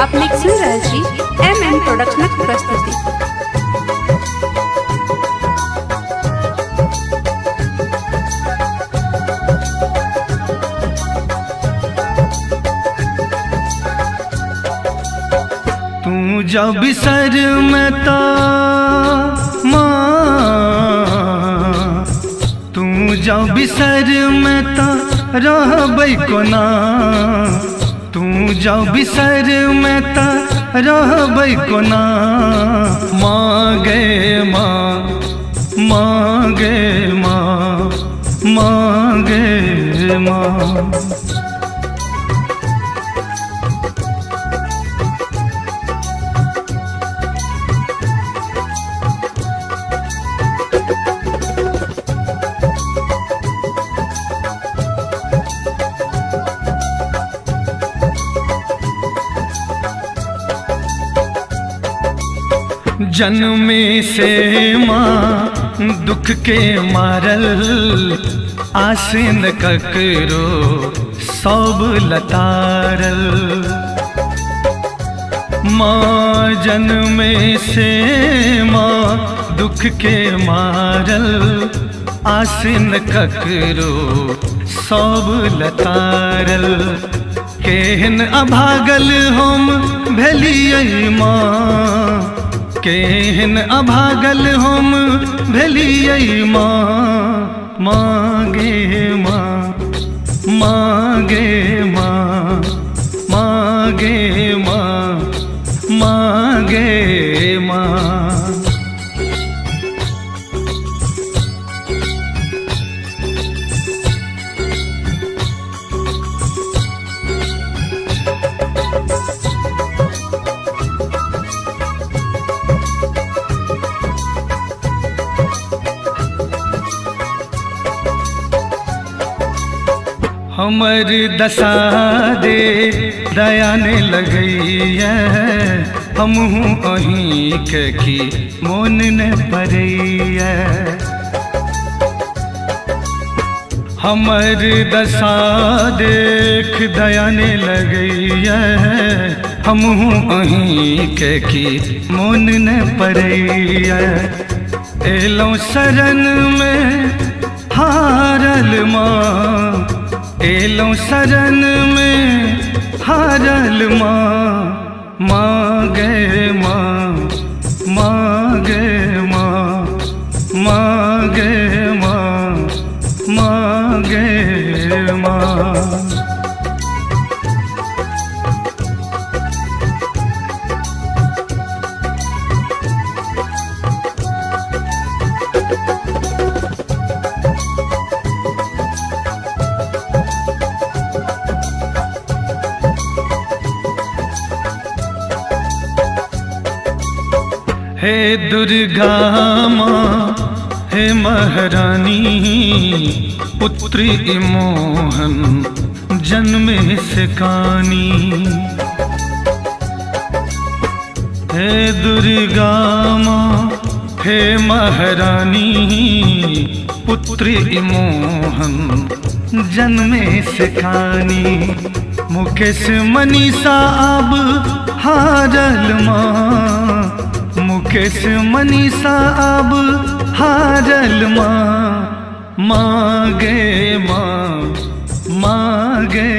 अपने सुन रहल छी MM प्रोडक्शनक प्रस्तुति। तू जब बिसर में ता माँ, तू जब बिसर में ता रहबै कोना, तू जब बिसर में ता रहबै कोना। माँ गे माँ, माँ गे माँ, माँ गे माँ। जन्मे से माँ दुख के मारल, आसिन ककरो सब लतारल। माँ जन्मे से माँ दुख के मारल, आसिन ककरो सब लतारल। केहन अभागल हम भेलियै माँ, केहन अभागल हम भेलियै माँ। माँ गे माँ, माँ गे माँ, माँ गे माँ, माँ गे माँ। हमर दशा दे दया ने लगैया, हमहूँ अहीं के की मोन ने पड़ैया। हमर दशा देख दया ने लगैया, हमहूँ अहीं के की मोन ने पड़ैया। एलौं शरण में हारल माँ, एलौं शरण में हारल माँ। माँ गे माँ, माँ गे माँ, माँ गे माँ, माँ गे माँ। हे दुर्गा माँ, हे महारानी, पुत्री मोहन जन्मे से कानी। हे दुर्गा माँ, हे महारानी, पुत्री मोहन जन्मे से कानी। मुकेश मनीषा अब हारल माँ, मुकेश मनीषा अब हारल माँ। माँ गे माँ, माँ गे